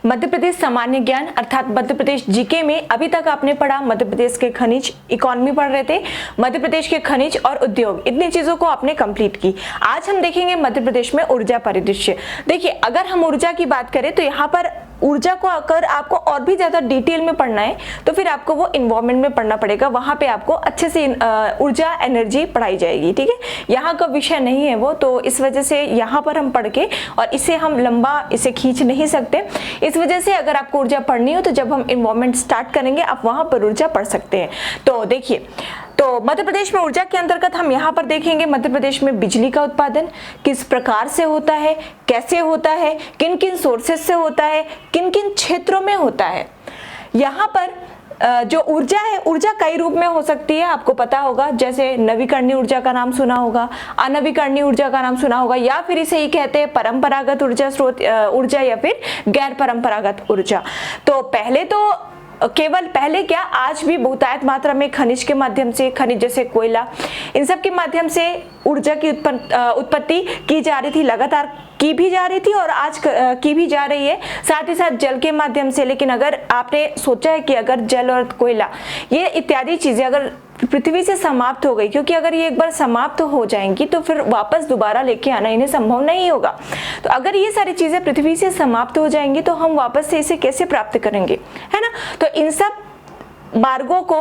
मध्य प्रदेश सामान्य ज्ञान अर्थात मध्य प्रदेश जीके में अभी तक आपने पढ़ा मध्य प्रदेश के खनिज, इकोनॉमी पढ़ रहे थे, मध्य प्रदेश के खनिज और उद्योग, इतनी चीजों को आपने कंप्लीट की। आज हम देखेंगे मध्य प्रदेश में ऊर्जा परिदृश्य। देखिए, अगर हम ऊर्जा की बात करें तो यहाँ पर ऊर्जा को अगर आपको और भी ज्यादा डिटेल में पढ़ना है तो फिर आपको वो इन्वायरमेंट में पढ़ना पड़ेगा, वहां पे आपको अच्छे से ऊर्जा एनर्जी पढ़ाई जाएगी। ठीक है, यहाँ का विषय नहीं है वो, तो इस वजह से यहाँ पर हम पढ़ के और इसे हम लंबा इसे खींच नहीं सकते। इस वजह से अगर आपको ऊर्जा पढ़नी हो तो जब हम इन्वायरमेंट स्टार्ट करेंगे आप वहां पर ऊर्जा पढ़ सकते हैं। तो देखिए, तो मध्य प्रदेश में ऊर्जा के अंतर्गत हम यहाँ पर देखेंगे मध्य प्रदेश में बिजली का उत्पादन किस प्रकार से होता है, कैसे होता है, किन किन सोर्सेस से होता है, किन किन क्षेत्रों में होता है। यहाँ पर जो ऊर्जा है, ऊर्जा कई रूप में हो सकती है, आपको पता होगा, जैसे नवीकरणीय ऊर्जा का नाम सुना होगा, अनवीकरणीय ऊर्जा का नाम सुना होगा, या फिर इसे ही कहते हैं परंपरागत ऊर्जा स्रोत ऊर्जा या फिर गैर परंपरागत ऊर्जा। तो पहले तो केवल पहले क्या, आज भी बहुतायत मात्रा में खनिज के माध्यम से, खनिज जैसे कोयला, इन सब के माध्यम से ऊर्जा की उत्पत्ति की जा रही थी, लगातार की भी जा रही थी और आज की भी जा रही है, साथ ही साथ जल के माध्यम से। लेकिन अगर आपने सोचा है कि अगर जल और कोयला ये इत्यादि चीजें अगर पृथ्वी से समाप्त हो गई, क्योंकि अगर ये एक बार समाप्त हो जाएंगी तो फिर वापस दोबारा लेके आना इन्हें संभव नहीं होगा। तो अगर ये सारी चीजें पृथ्वी से समाप्त हो जाएंगी तो हम वापस से इसे कैसे प्राप्त करेंगे, है ना। तो इन सब मार्गों को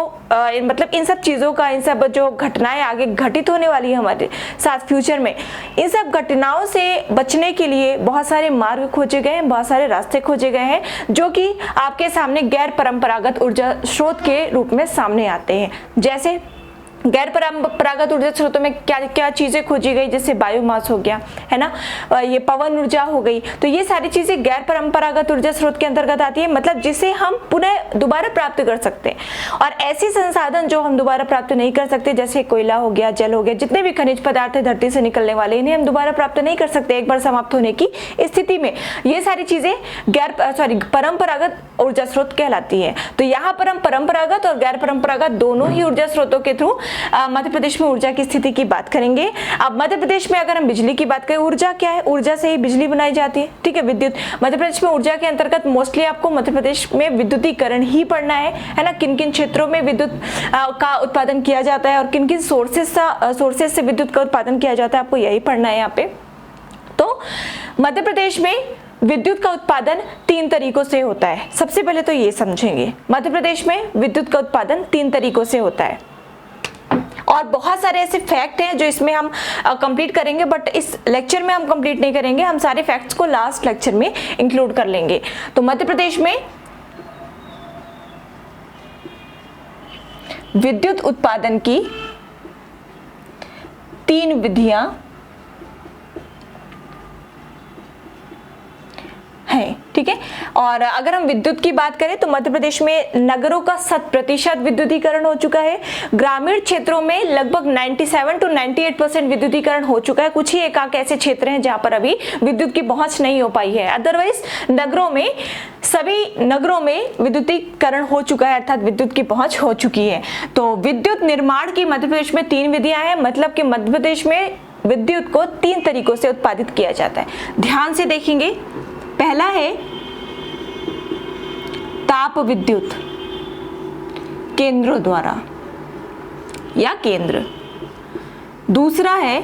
मतलब इन सब चीजों का, इन सब जो घटनाएं आगे घटित होने वाली है हमारे साथ फ्यूचर में, इन सब घटनाओं से बचने के लिए बहुत सारे मार्ग खोजे गए हैं, बहुत सारे रास्ते खोजे गए हैं, जो कि आपके सामने गैर परंपरागत ऊर्जा स्रोत के रूप में सामने आते हैं। जैसे गैर परंपरागत ऊर्जा स्रोतों में क्या क्या चीजें खोजी गई, जैसे बायोमास हो गया, है ना, ये पवन ऊर्जा हो गई। तो ये सारी चीजें गैर परंपरागत ऊर्जा स्रोत के अंतर्गत आती है, मतलब जिसे हम पुनः दोबारा प्राप्त कर सकते हैं। और ऐसे संसाधन जो हम दोबारा प्राप्त नहीं कर सकते, जैसे कोयला हो गया, जल हो गया, जितने भी खनिज पदार्थ है धरती से निकलने वाले, इन्हें हम दोबारा प्राप्त नहीं कर सकते एक बार समाप्त होने की स्थिति में। ये सारी चीजें परंपरागत ऊर्जा स्रोत कहलाती है। तो यहाँ पर हम परंपरागत और गैर परंपरागत दोनों ही ऊर्जा स्रोतों के थ्रू मध्य प्रदेश में ऊर्जा की स्थिति की बात करेंगे। अब मध्य प्रदेश में अगर हम बिजली की बात करें, ऊर्जा क्या है, ऊर्जा से ही बिजली बनाई जाती है। ठीक है, विद्युत। मध्य प्रदेश में ऊर्जा के अंतर्गत मोस्टली आपको मध्य प्रदेश में विद्युतीकरण ही पढ़ना है ना, किन किन क्षेत्रों में विद्युत का उत्पादन किया जाता है और किन किन सोर्सेस से विद्युत का उत्पादन किया जाता है, आपको यही पढ़ना है यहाँ पे। तो मध्य प्रदेश में विद्युत का उत्पादन 3 तरीकों से होता है। सबसे पहले तो ये समझेंगे, मध्य प्रदेश में विद्युत का उत्पादन 3 तरीकों से होता है। और बहुत सारे ऐसे फैक्ट हैं जो इसमें हम कंप्लीट करेंगे, बट इस लेक्चर में हम कंप्लीट नहीं करेंगे, हम सारे फैक्ट्स को लास्ट लेक्चर में इंक्लूड कर लेंगे। तो मध्य प्रदेश में विद्युत उत्पादन की 3 विधियां है। ठीक है, और अगर हम विद्युत की बात करें तो मध्य प्रदेश में नगरों का 100% विद्युतीकरण हो चुका है। ग्रामीण क्षेत्रों में लगभग 97 to 98% विद्युतीकरण हो चुका है। कुछ ही एकाक ऐसे क्षेत्र हैं जहां पर अभी विद्युत की पहुंच नहीं हो पाई है, अदरवाइज नगरों में, सभी नगरों में विद्युतीकरण हो चुका है, अर्थात विद्युत की पहुंच हो चुकी है। तो विद्युत निर्माण की मध्य प्रदेश में 3 विधियां हैं, मतलब कि मध्य प्रदेश में विद्युत को 3 तरीकों से उत्पादित किया जाता है। ध्यान से देखेंगे, पहला है ताप विद्युत केंद्रों द्वारा या केंद्र, दूसरा है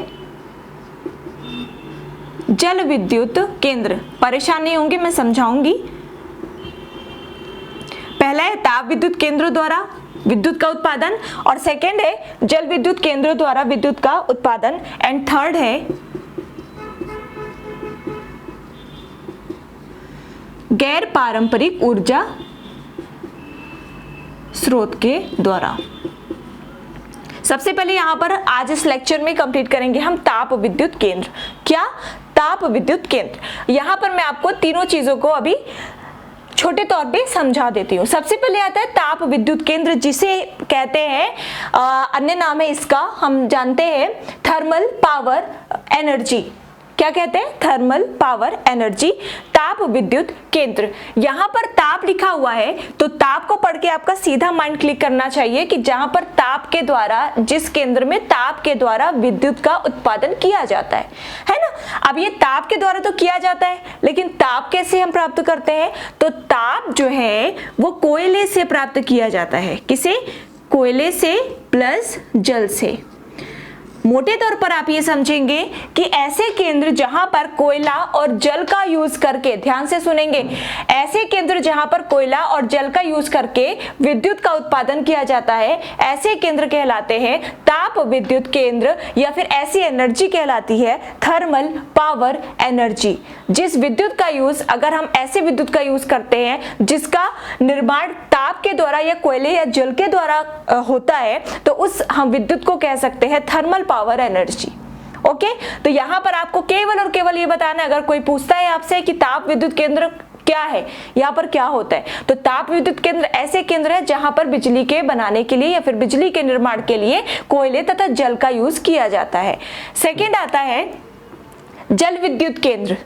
जल विद्युत केंद्र। परेशान नहीं होंगे, मैं समझाऊंगी। पहला है ताप विद्युत केंद्रों द्वारा विद्युत का उत्पादन, और सेकंड है जल विद्युत केंद्रों द्वारा विद्युत का उत्पादन, एंड थर्ड है गैर पारंपरिक ऊर्जा स्रोत के द्वारा। सबसे पहले यहां पर आज इस लेक्चर में कंप्लीट करेंगे हम ताप विद्युत केंद्र। क्या? ताप विद्युत केंद्र। यहां पर मैं आपको तीनों चीजों को अभी छोटे तौर पे समझा देती हूँ। सबसे पहले आता है ताप विद्युत केंद्र, जिसे कहते हैं अन्य नाम है इसका, हम जानते हैं थर्मल पावर एनर्जी। क्या कहते हैं, थर्मल पावर एनर्जी, ताप विद्युत केंद्र। यहां पर ताप लिखा हुआ है तो ताप को पढ़ के आपका सीधा माइंड क्लिक करना चाहिए कि जहां पर ताप के द्वारा, जिस केंद्र में ताप के द्वारा विद्युत का उत्पादन किया जाता है ना। अब ये ताप के द्वारा तो किया जाता है, लेकिन ताप कैसे हम प्राप्त करते हैं, तो ताप जो है वो कोयले से प्राप्त किया जाता है। किसे, कोयले से प्लस जल से। मोटे तौर पर आप ये समझेंगे कि ऐसे केंद्र जहां पर कोयला और जल का यूज करके, ध्यान से सुनेंगे, ऐसे केंद्र जहां पर कोयला और जल का यूज करके विद्युत का उत्पादन किया जाता है, ऐसे केंद्र कहलाते हैं ताप विद्युत केंद्र, या फिर ऐसी एनर्जी कहलाती है थर्मल पावर एनर्जी। जिस विद्युत का यूज, अगर हम ऐसे विद्युत का यूज करते हैं जिसका निर्माण ताप के द्वारा या कोयले या जल के द्वारा होता है, तो उस हम विद्युत को कह सकते हैं थर्मल पावर एनर्जी। ओके, तो यहां पर आपको केवल और केवल ये बताना है, अगर कोई पूछता है आपसे कि ताप विद्युत केंद्र क्या है, यहाँ पर क्या होता है, तो ताप विद्युत केंद्र ऐसे केंद्र है जहां पर बिजली के बनाने के लिए या फिर बिजली के निर्माण के लिए कोयले तथा जल का यूज किया जाता है। सेकेंड आता है जल विद्युत केंद्र।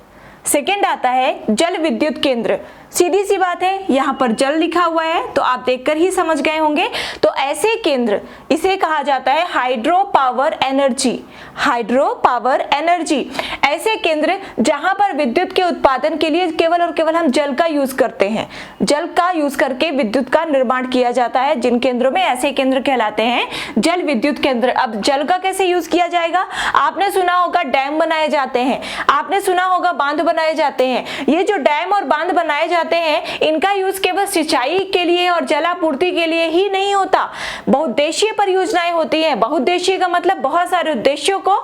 सेकेंड आता है जल विद्युत केंद्र। सीधी सी बात है, यहाँ पर जल लिखा हुआ है तो आप देखकर ही समझ गए होंगे। तो ऐसे केंद्र, इसे कहा जाता है hydro power energy. Hydro power energy, ऐसे केंद्र जहां पर विद्युत के उत्पादन के लिए केवल और केवल हम जल का यूज करते हैं, जल का यूज करके विद्युत का निर्माण किया जाता है, जिन केंद्रों में ऐसे केंद्र कहलाते हैं जल विद्युत केंद्र। अब जल का कैसे यूज किया जाएगा, आपने सुना होगा डैम बनाए जाते हैं, आपने सुना होगा बांध बनाए जाते हैं। ये जो डैम और बांध बनाए जाते हैं, इनका यूज केवल सिंचाई के लिए और जलापूर्ति के लिए ही नहीं होता, बहुउद्देशीय परियोजनाएं होती हैं। बहुउद्देशीय का मतलब बहुत सारे उद्देश्यों को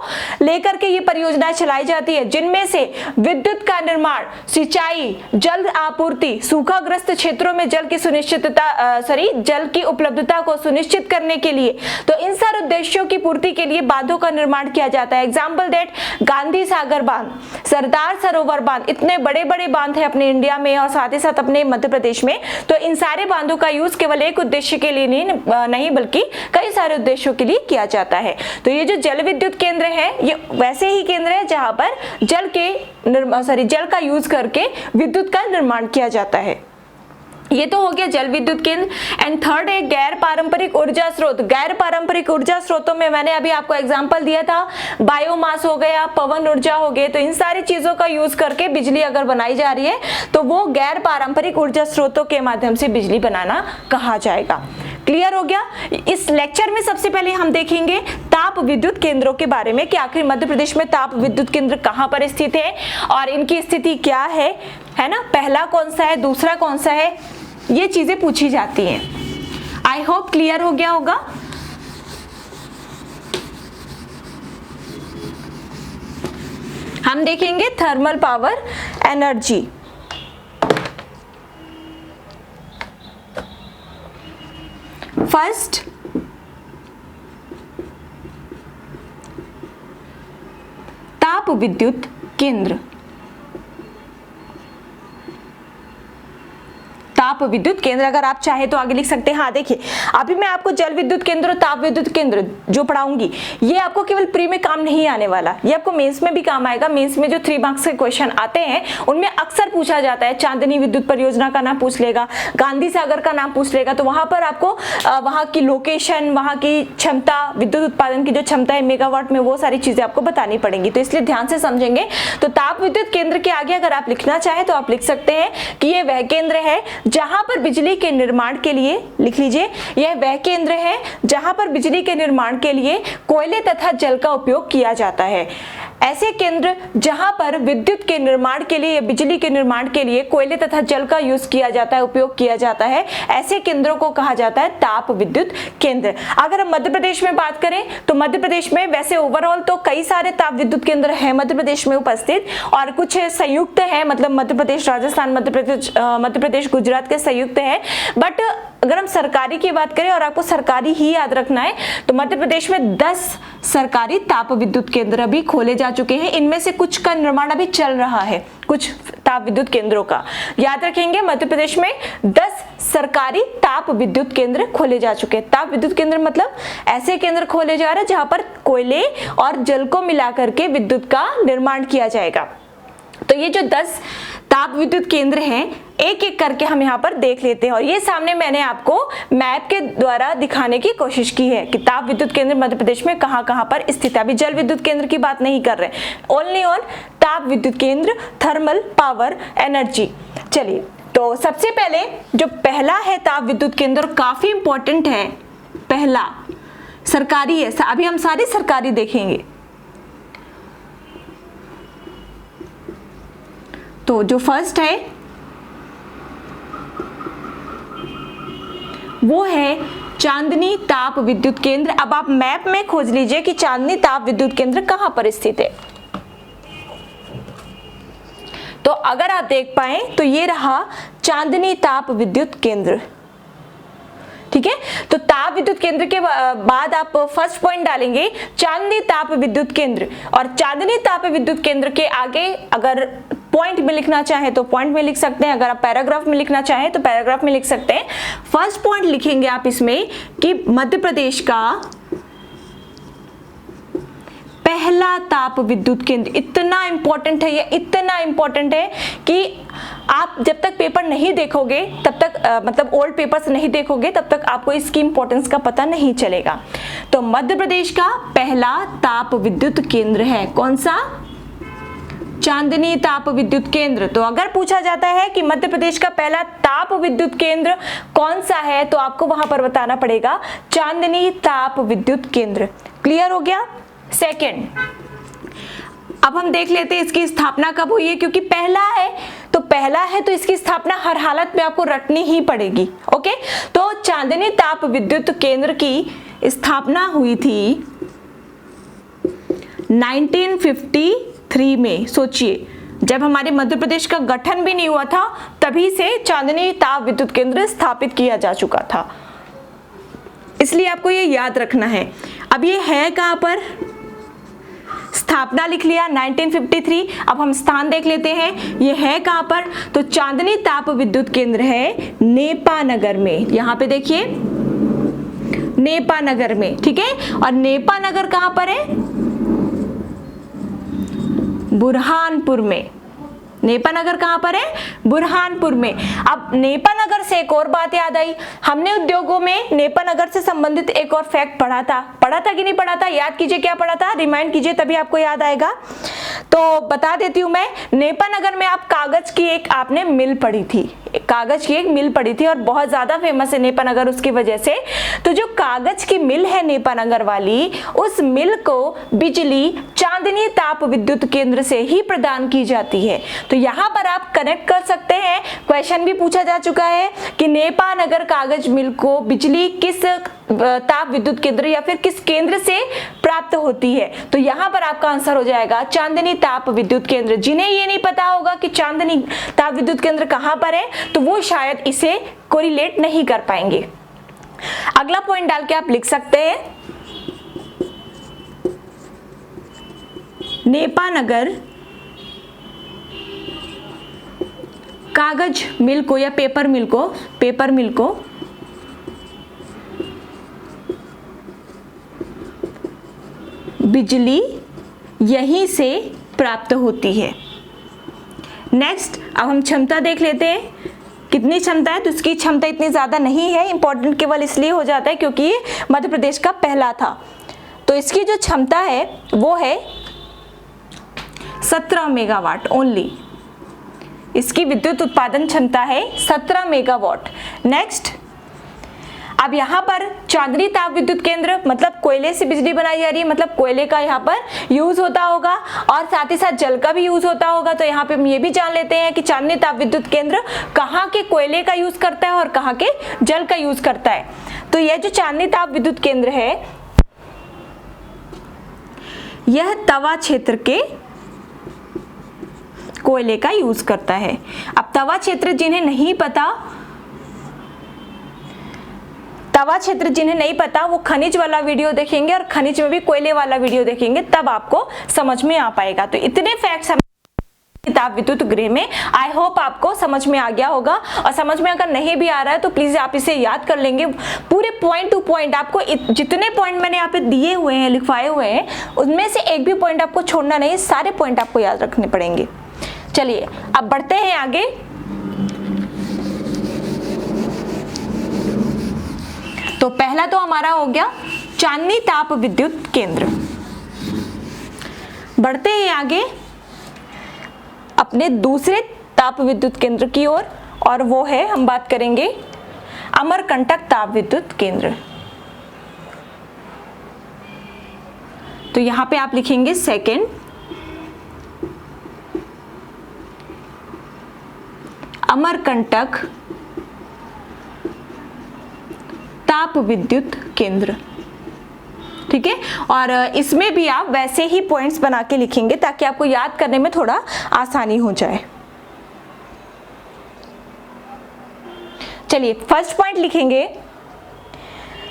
लेकर के ये परियोजनाएं चलाई जाती है, जिनमें से विद्युत का निर्माण, सिंचाई, जल आपूर्ति, सूखाग्रस्त क्षेत्रों में जल की सुनिश्चितता, जल की उपलब्धता को सुनिश्चित करने के लिए, तो इन सारे उद्देश्यों की पूर्ति के लिए बांधों का निर्माण किया जाता है। एग्जाम्पल दैट गांधी सागर बांध, सरदार सरोवर बांध, इतने बड़े बड़े बांध है अपने इंडिया में और साथ ही साथ अपने मध्य प्रदेश में। तो इन सारे बांधों का यूज केवल एक उद्देश्य के लिए नहीं बल्कि कई सारे उद्देश्यों के लिए किया जाता है। तो ये जो जल विद्युत केंद्र है, ये वैसे ही केंद्र है जहां पर जल का यूज करके विद्युत का निर्माण किया जाता है। ये तो हो गया जल विद्युत केंद्र। एंड थर्ड है गैर पारंपरिक ऊर्जा स्रोत। गैर पारंपरिक ऊर्जा स्रोतों में मैंने अभी आपको एग्जांपल दिया था, बायोमास हो गया, पवन ऊर्जा हो गए। तो इन सारी चीजों का यूज करके बिजली अगर बनाई जा रही है तो वो गैर पारंपरिक ऊर्जा स्रोतों के माध्यम से बिजली बनाना कहा जाएगा। क्लियर हो गया। इस लेक्चर में सबसे पहले हम देखेंगे ताप विद्युत केंद्रों के बारे में कि आखिर मध्य प्रदेश में ताप विद्युत केंद्र कहां पर स्थित है और इनकी स्थिति क्या है ना, पहला कौन सा है, दूसरा कौन सा है, ये चीजें पूछी जाती हैं। आई होप क्लियर हो गया होगा। हम देखेंगे थर्मल पावर एनर्जी। फर्स्ट ताप विद्युत केंद्र। ताप विद्युत केंद्र अगर आप चाहे तो आगे लिख सकते हैं। हाँ देखिए, अभी मैं आपको जल विद्युत केंद्र और ताप विद्युत केंद्र जो पढ़ाऊंगी, ये आपको केवल प्री में काम नहीं आने वाला, ये आपको मेंस में भी काम आएगा। मेंस में जो 3 मार्क्स के क्वेश्चन आते हैं उनमें अक्सर पूछा जाता है। चांदनी विद्युत परियोजना का नाम पूछ लेगा, गांधी सागर का नाम पूछ लेगा, तो वहां पर आपको वहां की लोकेशन, वहां की क्षमता, विद्युत उत्पादन की जो क्षमता है मेगावाट में, वो सारी चीजें आपको बतानी पड़ेंगी। तो इसलिए ध्यान से समझेंगे। तो ताप विद्युत केंद्र के आगे अगर आप लिखना चाहें तो आप लिख सकते हैं कि ये वह केंद्र है जहां पर बिजली के निर्माण के लिए, लिख लीजिए, यह वह केंद्र है जहां पर बिजली के निर्माण के लिए कोयले तथा जल का उपयोग किया जाता है। ऐसे केंद्र जहां पर विद्युत के निर्माण के लिए या बिजली के निर्माण के लिए कोयले तथा जल का यूज किया जाता है, उपयोग किया जाता है, ऐसे केंद्रों को कहा जाता है ताप विद्युत केंद्र। अगर हम मध्य प्रदेश में बात करें तो मध्य प्रदेश में वैसे ओवरऑल तो कई सारे ताप विद्युत केंद्र हैं मध्य प्रदेश में उपस्थित, और कुछ संयुक्त है, मतलब मध्य प्रदेश, राजस्थान, मध्य प्रदेश, गुजरात के संयुक्त है। बट अगर हम सरकारी की बात करें और आपको सरकारी ही याद रखना है तो मध्य प्रदेश में 10 सरकारी ताप विद्युत केंद्र अभी खोले जा चुके हैं। इनमें से कुछ का निर्माण अभी चल रहा है, कुछ ताप विद्युत केंद्रों का। याद रखेंगे मध्य प्रदेश में 10 सरकारी ताप विद्युत केंद्र खोले जा चुके हैं। ताप विद्युत केंद्र मतलब ऐसे केंद्र खोले जा रहे हैं जहां पर कोयले और जल को मिलाकर के विद्युत का निर्माण किया जाएगा। तो ये जो 10 ताप विद्युत केंद्र हैं, एक एक करके हम यहाँ पर देख लेते हैं। और ये सामने मैंने आपको मैप के द्वारा दिखाने की कोशिश की है कि ताप विद्युत केंद्र मध्य प्रदेश में कहाँ कहाँ पर स्थित है। अभी जल विद्युत केंद्र की बात नहीं कर रहे, ओनली ऑन ताप विद्युत केंद्र, थर्मल पावर एनर्जी। चलिए, तो सबसे पहले जो पहला है ताप विद्युत केंद्र, काफी इंपॉर्टेंट है, पहला सरकारी है। अभी हम सारे सरकारी देखेंगे। तो जो फर्स्ट है वो है चांदनी ताप विद्युत केंद्र। अब आप मैप में खोज लीजिए कि चांदनी ताप विद्युत केंद्र कहां पर स्थित है। तो अगर आप देख पाए तो ये रहा चांदनी ताप विद्युत केंद्र, ठीक है। तो ताप विद्युत केंद्र के बाद आप फर्स्ट पॉइंट डालेंगे चांदनी ताप विद्युत केंद्र, और चांदनी ताप विद्युत केंद्र के आगे अगर पॉइंट में लिखना चाहे तो पॉइंट में लिख सकते हैं, अगर आप पैराग्राफ में लिखना चाहें तो पैराग्राफ में लिख सकते हैं। फर्स्ट पॉइंट लिखेंगे आप इसमें कि मध्य प्रदेश का पहला ताप विद्युत केंद्र। इतना इंपॉर्टेंट है ये, इतना इंपॉर्टेंट है कि आप जब तक पेपर नहीं देखोगे तब तक मतलब ओल्ड पेपर्स नहीं देखोगे तब तक आपको इसकी इंपॉर्टेंस का पता नहीं चलेगा। तो मध्य प्रदेश का पहला ताप विद्युत केंद्र है कौन सा? चांदनी ताप विद्युत केंद्र। तो अगर पूछा जाता है कि मध्य प्रदेश का पहला ताप विद्युत केंद्र कौन सा है तो आपको वहां पर बताना पड़ेगा चांदनी ताप विद्युत केंद्र। क्लियर हो गया? सेकेंड, अब हम देख लेते हैं इसकी स्थापना कब हुई है, क्योंकि पहला है तो इसकी स्थापना हर हालत में आपको रटनी ही पड़ेगी। ओके, तो चांदनी ताप विद्युत केंद्र की स्थापना हुई थी 1953 में। सोचिए, जब हमारे मध्य प्रदेश का गठन भी नहीं हुआ था तभी से चांदनी ताप विद्युत केंद्र स्थापित किया जा चुका था, इसलिए आपको ये याद रखना है। अब ये है कहां पर? स्थापना लिख लिया 1953। अब हम स्थान देख लेते हैं, ये है कहां पर? तो चांदनी ताप विद्युत केंद्र है नेपानगर में। यहां पे देखिए नेपानगर में, ठीक है। और नेपानगर कहां पर है? बुरहानपुर में। नेपानगर कहां पर है? बुरहानपुर में। अब नेपानगर से एक और बात याद आई, हमने उद्योगों में नेपानगर से संबंधित एक और फैक्ट पढ़ा था कि नहीं पढ़ा था? याद कीजिए क्या पढ़ा था, रिमाइंड कीजिए तभी आपको याद आएगा। तो बता देती हूं मैं, नेपानगर में आप कागज की एक आपने मिल पढ़ी थी, कागज की एक मिल पढ़ी थी और बहुत ज्यादा फेमस है नेपानगर उसकी वजह से। तो जो कागज की मिल है नेपानगर वाली, उस मिल को बिजली चांदनी ताप विद्युत केंद्र से ही प्रदान की जाती है। तो यहाँ पर आप कनेक्ट कर सकते हैं, क्वेश्चन भी पूछा जा चुका है कि नेपानगर कागज मिल को बिजली किस ताप विद्युत केंद्र या फिर किस केंद्र से प्राप्त होती है। तो यहाँ पर आपका आंसर हो जाएगा चांदनी ताप विद्युत केंद्र। जिन्हें ये नहीं पता होगा कि चांदनी ताप विद्युत केंद्र कहाँ पर है तो वो शायद इसे कोरिलेट नहीं कर पाएंगे। अगला पॉइंट डाल के आप लिख सकते हैं नेपानगर कागज मिल को या पेपर मिल को बिजली यहीं से प्राप्त होती है। नेक्स्ट, अब हम क्षमता देख लेते हैं, कितनी क्षमता है। तो इसकी क्षमता इतनी ज्यादा नहीं है, इंपॉर्टेंट केवल इसलिए हो जाता है क्योंकि ये मध्य प्रदेश का पहला था। तो इसकी जो क्षमता है वो है 17 मेगावाट ओनली। इसकी विद्युत उत्पादन क्षमता है 17 मेगावाट। नेक्स्ट, अब यहाँ पर चांदनी ताप विद्युत केंद्र मतलब कोयले से बिजली बनाई जा रही है, मतलब कोयले का यहाँ पर यूज होता होगा और साथ ही साथ जल का भी यूज होता होगा। तो यहाँ पे हम ये भी जान लेते हैं कि चांदनी ताप विद्युत केंद्र कहाँ के कोयले का यूज करता है और कहाँ के जल का यूज करता है। तो यह जो चांदनी ताप विद्युत केंद्र है यह तवा क्षेत्र के कोयले का यूज करता है। अब तवा क्षेत्र जिन्हें नहीं पता तवा क्षेत्र जिन्हें नहीं पता वो खनिज वाला वीडियो देखेंगे और खनिज में भी कोयले वाला वीडियो देखेंगे, तब आपको समझ में आ पाएगा। तो इतने फैक्ट्स ताप विद्युत गृह में, आई होप आपको समझ में आ गया होगा। और समझ में अगर नहीं भी आ रहा है तो प्लीज आप इसे याद कर लेंगे पूरे पॉइंट टू पॉइंट। आपको जितने पॉइंट मैंने यहाँ पे दिए हुए हैं, लिखवाए हुए हैं, उनमें से एक भी पॉइंट आपको छोड़ना नहीं, सारे पॉइंट आपको याद रखने पड़ेंगे। चलिए अब बढ़ते हैं आगे। तो पहला तो हमारा हो गया चांदनी ताप विद्युत केंद्र। बढ़ते हैं आगे अपने दूसरे ताप विद्युत केंद्र की ओर, और वो है, हम बात करेंगे अमरकंटक ताप विद्युत केंद्र। तो यहां पे आप लिखेंगे सेकेंड अमरकंटक ताप विद्युत केंद्र, ठीक है। और इसमें भी आप वैसे ही पॉइंट्स बना के लिखेंगे ताकि आपको याद करने में थोड़ा आसानी हो जाए। चलिए फर्स्ट पॉइंट लिखेंगे।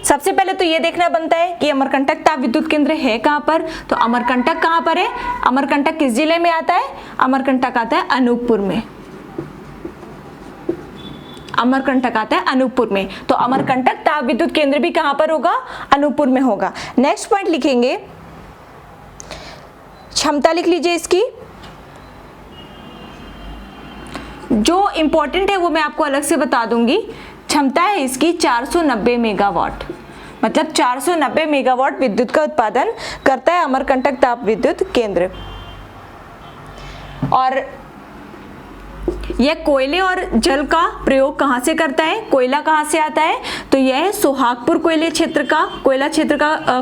सबसे पहले तो ये देखना बनता है कि अमरकंटक ताप विद्युत केंद्र है कहां पर। तो अमरकंटक कहां पर है? अमरकंटक किस जिले में आता है? अमरकंटक आता है अनूपपुर में। अमरकंटक आता है अनूपपुर में। तो अमरकंटक ताप विद्युत केंद्र भी कहां पर होगा? अनूपपुर में होगा। नेक्स्ट पॉइंट लिखेंगे, क्षमता लिख लीजिए इसकी। जो इंपॉर्टेंट है वो मैं आपको अलग से बता दूंगी। क्षमता है इसकी 490 मेगावाट, मतलब 490 मेगावाट विद्युत का उत्पादन करता है अमरकंटक ताप विद्युत केंद्र। और यह कोयले और जल का प्रयोग कहां से करता है? कोयला कहां से आता है? तो यह सोहागपुर कोयला क्षेत्र का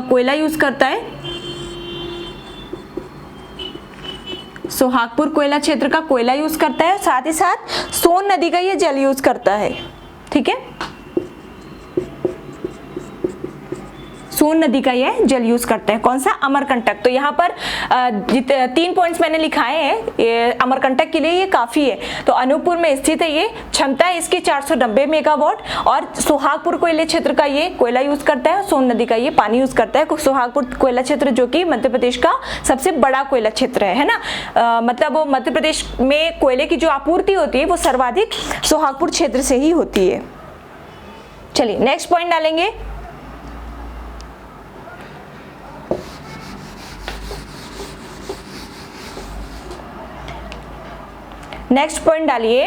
कोयला यूज करता है। सोहागपुर कोयला क्षेत्र का कोयला यूज करता है, साथ ही साथ सोन नदी का यह जल यूज करता है, ठीक है। सोन नदी का यह जल यूज करते हैं। कौन सा? अमरकंटक। तो यहाँ पर 3 पॉइंट्स मैंने लिखाए हैं, अमरकंटक के लिए ये काफी है। तो अनूपपुर में स्थित है ये, क्षमता है इसकी 490 मेगावाट, और सोहागपुर कोयले क्षेत्र का ये कोयला यूज करता है, सोन नदी का ये पानी यूज करता है। सोहागपुर कोयला क्षेत्र जो कि मध्य प्रदेश का सबसे बड़ा कोयला क्षेत्र है ना। मतलब मध्य प्रदेश में कोयले की जो आपूर्ति होती है वो सर्वाधिक सोहागपुर क्षेत्र से ही होती है। चलिए नेक्स्ट पॉइंट डालेंगे। नेक्स्ट पॉइंट डालिए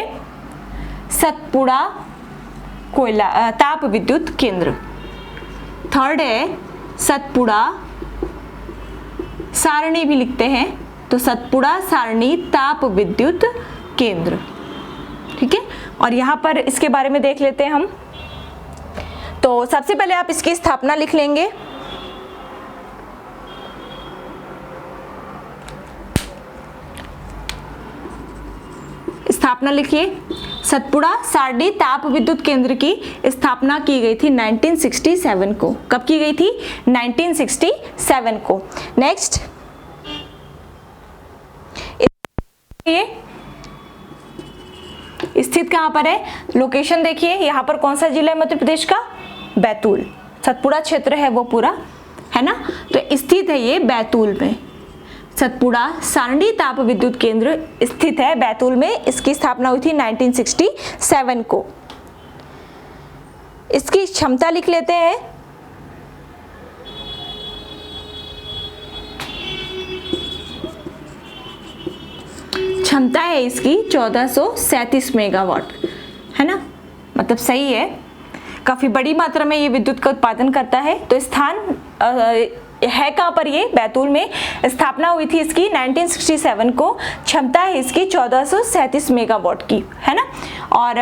सतपुड़ा कोयला ताप विद्युत केंद्र। थर्ड है सतपुड़ा सारणी भी लिखते हैं, तो सतपुड़ा सारणी ताप विद्युत केंद्र, ठीक है। और यहां पर इसके बारे में देख लेते हैं हम। तो सबसे पहले आप इसकी स्थापना लिख लेंगे। स्थापना लिखिए। सतपुड़ा सारणी ताप विद्युत केंद्र की स्थापना की गई थी 1967 को। कब की गई थी? 1967 को। नेक्स्ट, ये स्थित कहां पर है? लोकेशन देखिए, यहां पर कौन सा जिला है मध्य प्रदेश का? बैतूल। सतपुड़ा क्षेत्र है वो पूरा, है ना। तो स्थित है ये बैतूल में। सतपुड़ा सारणी ताप विद्युत केंद्र स्थित है बैतूल में। इसकी स्थापना हुई थी 1967 को। इसकी क्षमता लिख लेते हैं। क्षमता है इसकी 1437 मेगावाट, है ना। मतलब सही है, काफी बड़ी मात्रा में ये विद्युत का उत्पादन करता है। तो स्थान है कहां पर? ये बैतूल में। स्थापना हुई थी इसकी 1967 को। क्षमता है इसकी 1437 मेगावाट की, है ना। और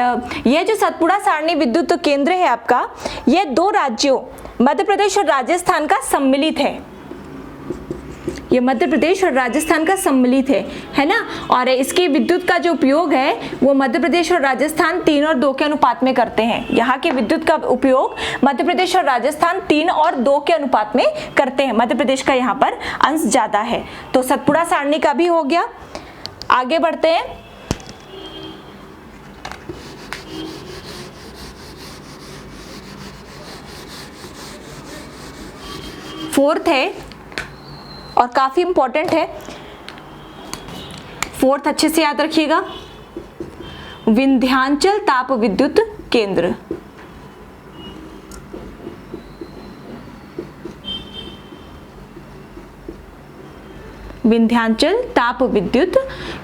यह जो सतपुड़ा सारणी विद्युत केंद्र है आपका, यह 2 राज्यों मध्य प्रदेश और राजस्थान का सम्मिलित है। ये मध्य प्रदेश और राजस्थान का सम्मिलित है ना। और इसके विद्युत का जो उपयोग है वो मध्य प्रदेश और राजस्थान 3 और 2 के अनुपात में करते हैं। यहाँ के विद्युत का उपयोग मध्य प्रदेश और राजस्थान 3 और 2 के अनुपात में करते हैं। मध्य प्रदेश का यहाँ पर अंश ज्यादा है। तो सतपुड़ा सारणी का भी हो गया। आगे बढ़ते हैं। फोर्थ है और काफी इंपॉर्टेंट है, फोर्थ अच्छे से याद रखिएगा, विंध्याचल ताप विद्युत केंद्र। विंध्याचल ताप विद्युत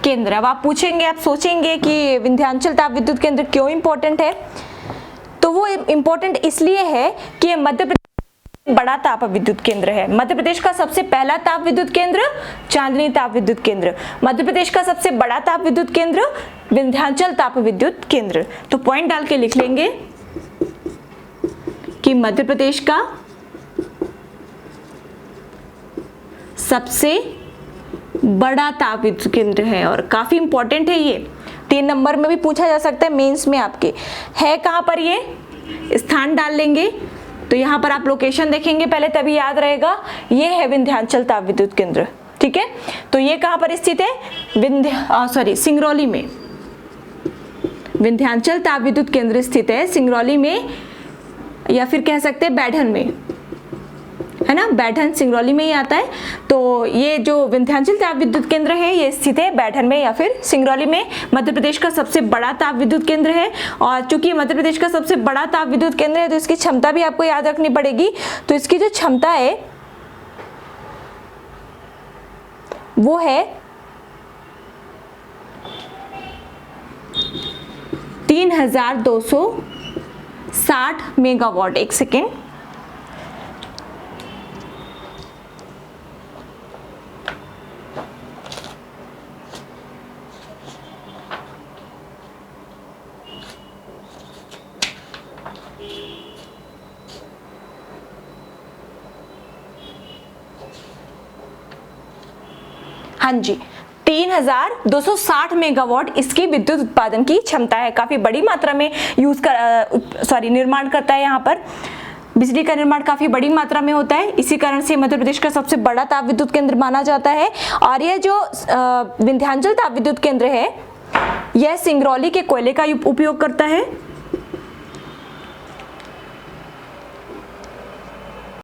केंद्र। अब आप पूछेंगे, आप सोचेंगे कि विंध्याचल ताप विद्युत केंद्र क्यों इंपॉर्टेंट है, तो वो इंपॉर्टेंट इसलिए है कि मध्य प्रदेश बड़ा ताप विद्युत केंद्र है। मध्य प्रदेश का सबसे पहला ताप विद्युत केंद्र चांदनी ताप विद्युत केंद्र, मध्य प्रदेश का सबसे बड़ा ताप विद्युत केंद्र विंध्याचल ताप विद्युत केंद्र। तो पॉइंट डाल के लिख लेंगे कि मध्य प्रदेश का सबसे बड़ा ताप विद्युत केंद्र है और काफी इंपॉर्टेंट है ये। 3 नंबर में भी पूछा जा सकता है मेंस में आपके। है कहां पर, ये स्थान डाल लेंगे, तो यहाँ पर आप लोकेशन देखेंगे पहले तभी याद रहेगा। ये है विंध्याचल ताप विद्युत केंद्र, ठीक है। तो ये कहाँ पर स्थित है, सिंगरौली में। विंध्याचल ताप विद्युत केंद्र स्थित है सिंगरौली में, या फिर कह सकते हैं बैढन में, है ना, बैढन सिंगरौली में ही आता है। तो ये जो विंध्याचल ताप विद्युत केंद्र है ये स्थित है बैढन में या फिर सिंगरौली में। मध्य प्रदेश का सबसे बड़ा ताप विद्युत केंद्र है, और चूंकि मध्य प्रदेश का सबसे बड़ा ताप विद्युत केंद्र है तो इसकी क्षमता भी आपको याद रखनी पड़ेगी। तो इसकी जो क्षमता है वो है 3260 मेगावाट। एक सेकेंड, हाँ जी, 3260 मेगावाट इसकी विद्युत उत्पादन की क्षमता है। काफी बड़ी मात्रा में निर्माण करता है। यहाँ पर बिजली का निर्माण काफी बड़ी मात्रा में होता है, इसी कारण से मध्य प्रदेश का सबसे बड़ा ताप विद्युत केंद्र माना जाता है। और यह जो विंध्याचल ताप विद्युत केंद्र है यह सिंगरौली के कोयले का उपयोग करता है।